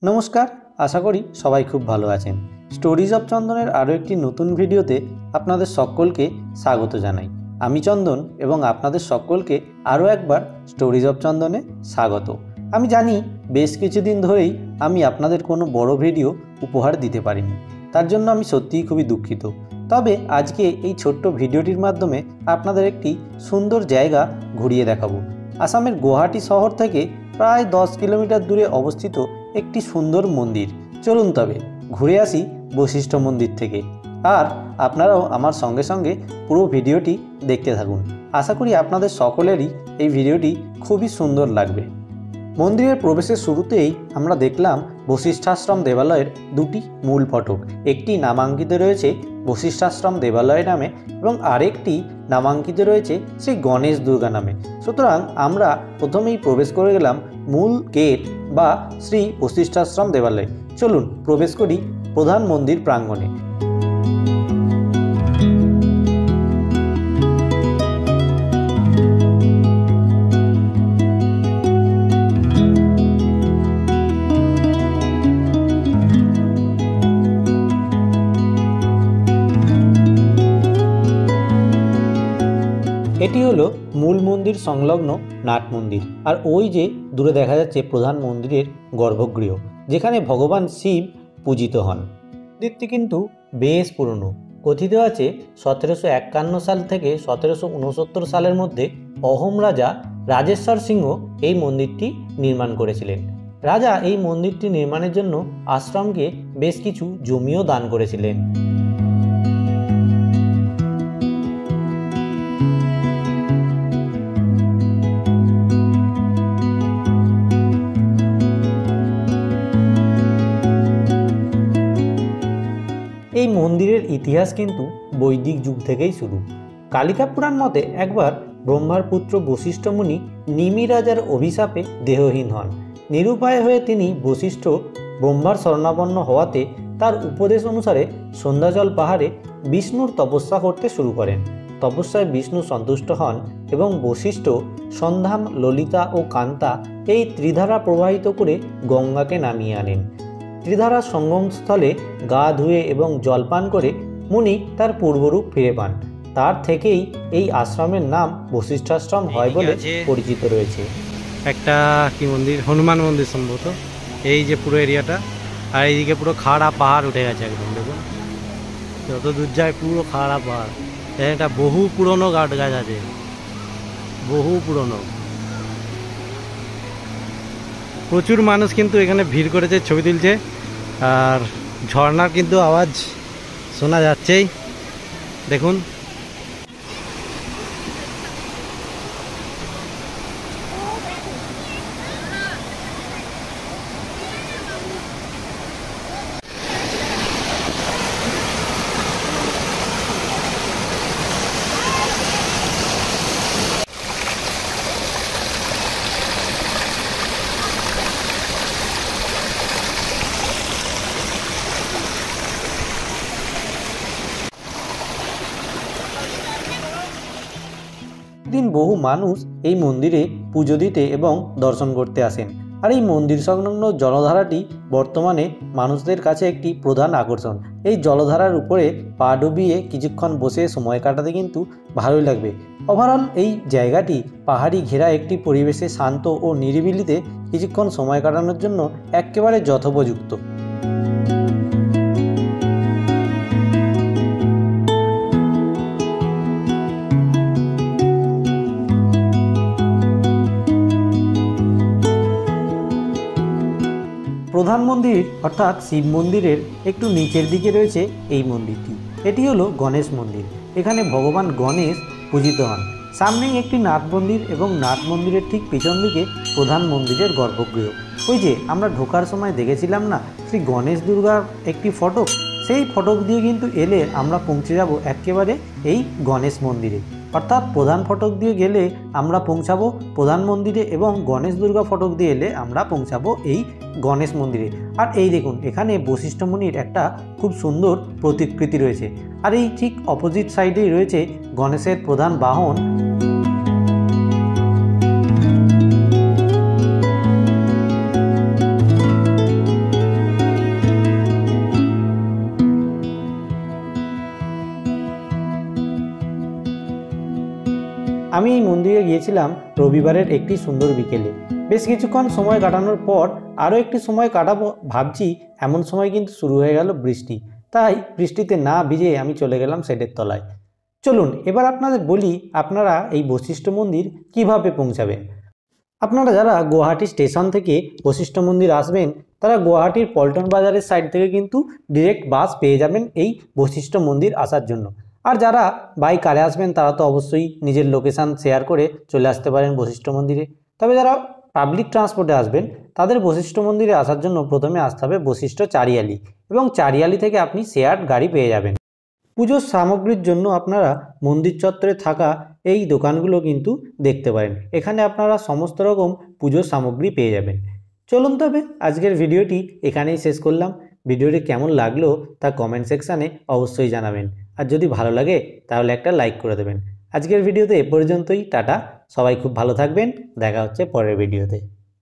নমস্কার, আশা করি সবাই খুব ভালো আছেন। স্টোরিজ অফ চন্দনের আরও একটি নতুন ভিডিওতে আপনাদের সকলকে স্বাগত জানাই। আমি চন্দন এবং আপনাদের সকলকে আরও একবার স্টোরিজ অফ চন্দনে স্বাগত। আমি জানি বেশ কিছুদিন ধরেই আমি আপনাদের কোনো বড় ভিডিও উপহার দিতে পারিনি, তার জন্য আমি সত্যিই খুবই দুঃখিত। তবে আজকে এই ছোট্ট ভিডিওটির মাধ্যমে আপনাদের একটি সুন্দর জায়গা ঘুরিয়ে দেখাবো। আসামের গুয়াহাটি শহর থেকে প্রায় 10 কিলোমিটার দূরে অবস্থিত একটি সুন্দর মন্দির। চলুন তবে ঘুরে আসি বশিষ্ঠ মন্দির থেকে। আর আপনারাও আমার সঙ্গে সঙ্গে পুরো ভিডিওটি দেখতে থাকুন। আশা করি আপনাদের সকলেরই এই ভিডিওটি খুবই সুন্দর লাগবে। মন্দিরের প্রবেশের শুরুতেই আমরা দেখলাম বশিষ্ঠাশ্রম দেবালয়ের দুটি মূল ফটক। একটি নামাঙ্কিত রয়েছে বশিষ্ঠাশ্রম দেবালয় নামে এবং আরেকটি নামাঙ্কিত রয়েছে শ্রী গণেশ দুর্গা নামে। সুতরাং আমরা প্রথমেই প্রবেশ করে গেলাম মূল গেট বা শ্রী বশিষ্ঠাশ্রম দেবালয়। চলুন প্রবেশ করি প্রধান মন্দির প্রাঙ্গণে। এটি হলো মূল মন্দির সংলগ্ন নাট মন্দির। আর ওই যে দূরে দেখা যাচ্ছে প্রধান মন্দিরের গর্ভগৃহ, যেখানে ভগবান শিব পূজিত হন। মন্দিরটি কিন্তু বেশ পুরনো। কথিত আছে 1751 সাল থেকে 1769 সালের মধ্যে অহোম রাজা রাজেশ্বর সিংহ এই মন্দিরটি নির্মাণ করেছিলেন। রাজা এই মন্দিরটি নির্মাণের জন্য আশ্রমকে বেশ কিছু জমিও দান করেছিলেন। এই মন্দিরের ইতিহাস কিন্তু বৈদিক যুগ থেকেই শুরু। কালিকা পুরাণ মতে একবার ব্রহ্মার পুত্র বশিষ্ঠ মুনি নিমি রাজার অভিশাপে দেহহীন হন। নিরুপায় হয়ে তিনি বশিষ্ঠ ব্রহ্মার শরণাপন্ন হওয়াতে তার উপদেশ অনুসারে সন্ধ্যাচল পাহাড়ে বিষ্ণুর তপস্যা করতে শুরু করেন। তপস্যায় বিষ্ণু সন্তুষ্ট হন এবং বশিষ্ঠ সন্ধাম, ললিতা ও কান্তা এই ত্রিধারা প্রবাহিত করে গঙ্গাকে নামিয়ে আনেন। ত্রিধারা সঙ্গমস্থলে গা ধুয়ে এবং জলপান করে মুনি তার পূর্বরূপ ফিরে পান। তার থেকেই এই আশ্রমের নাম বশিষ্ঠাশ্রম হয় বলে পরিচিত রয়েছে। একটা কি মন্দির, হনুমান মন্দির সম্ভবত। এই যে পুরো এরিয়াটা, আর এইদিকে পুরো খাড়া পাহাড় উঠে গেছে একদম। দেখুন যত দূর যায় পুরো খাড়া পাহাড়। একটা বহু পুরনো গাছ আছে, বহু পুরনো। প্রচুর মানুষ কিন্তু এখানে ভিড় করেছে, ছবি তুলছে। আর ঝর্ণার কিন্তু আওয়াজ শোনা যাচ্ছেই। দেখুন দিন বহু মানুষ এই মন্দিরে পুজো দিতে এবং দর্শন করতে আসেন। আর এই মন্দির সংলগ্ন জলধারাটি বর্তমানে মানুষদের কাছে একটি প্রধান আকর্ষণ। এই জলধারার উপরে পা ডুবিয়ে কিছুক্ষণ বসে সময় কাটাতে কিন্তু ভালোই লাগবে। ওভারঅল এই জায়গাটি পাহাড়ি ঘেরা একটি পরিবেশে শান্ত ও নিরিবিলিতে কিছুক্ষণ সময় কাটানোর জন্য একেবারে যথোপযুক্ত। প্রধান মন্দির অর্থাৎ শিব মন্দিরের একটু নিচের দিকে রয়েছে এই মন্দিরটি। এটি হলো গণেশ মন্দির। এখানে ভগবান গণেশ পূজিত হন। সামনেই একটি নাট মন্দির এবং নাট মন্দিরের ঠিক পিছন দিকে প্রধান মন্দিরের গর্ভগৃহ। ওই যে আমরা ঢোকার সময় দেখেছিলাম না শ্রী গণেশ দুর্গার একটি ফটক, সেই ফটক দিয়ে কিন্তু এলে আমরা পৌঁছে যাব একেবারে এই গণেশ মন্দিরে। অর্থাৎ প্রধান ফটক দিয়ে গেলে আমরা পৌঁছাবো প্রধান মন্দিরে এবং গণেশ দুর্গা ফটক দিয়ে এলে আমরা পৌঁছাবো এই গণেশ মন্দিরে। আর এই দেখুন এখানে বশিষ্ঠ মুনির একটা খুব সুন্দর প্রতিকৃতি রয়েছে। আর এই ঠিক অপোজিট সাইডেই রয়েছে গণেশের প্রধান বাহন। আমি এই মন্দিরে গিয়েছিলাম রবিবারের একটি সুন্দর বিকেলে। বেশ কিছুক্ষণ সময় কাটানোর পর আরও একটি সময় কাটাবো ভাবছি, এমন সময় কিন্তু শুরু হয়ে গেল বৃষ্টি। তাই বৃষ্টিতে না ভিজে আমি চলে গেলাম শেডের তলায়। চলুন এবার আপনাদের বলি আপনারা এই বশিষ্ঠ মন্দির কিভাবে পৌঁছাবেন। আপনারা যারা গুয়াহাটি স্টেশন থেকে বশিষ্ঠ মন্দির আসবেন, তারা গুয়াহাটির পল্টন বাজারের সাইড থেকে কিন্তু ডিরেক্ট বাস পেয়ে যাবেন এই বশিষ্ঠ মন্দির আসার জন্য। আর যারা বাই কারে আসবেন তারা তো অবশ্যই নিজের লোকেশান শেয়ার করে চলে আসতে পারেন বশিষ্ঠ মন্দিরে। তবে যারা পাবলিক ট্রান্সপোর্টে আসবেন তাদের বশিষ্ঠ মন্দিরে আসার জন্য প্রথমে আসতে হবে বশিষ্ঠ চারিয়ালি, এবং চারিয়ালি থেকে আপনি শেয়ার্ড গাড়ি পেয়ে যাবেন। পুজোর সামগ্রীর জন্য আপনারা মন্দির চত্বরে থাকা এই দোকানগুলো কিন্তু দেখতে পারেন। এখানে আপনারা সমস্ত রকম পুজোর সামগ্রী পেয়ে যাবেন। চলুন তবে আজকের ভিডিওটি এখানেই শেষ করলাম। ভিডিওটি কেমন লাগলো তা কমেন্ট সেকশানে অবশ্যই জানাবেন, আর যদি ভালো লাগে তাহলে একটা লাইক করে দেবেন। আজকের ভিডিওতে এ পর্যন্তই। টাটা, সবাই খুব ভালো থাকবেন, দেখা হচ্ছে পরের ভিডিওতে।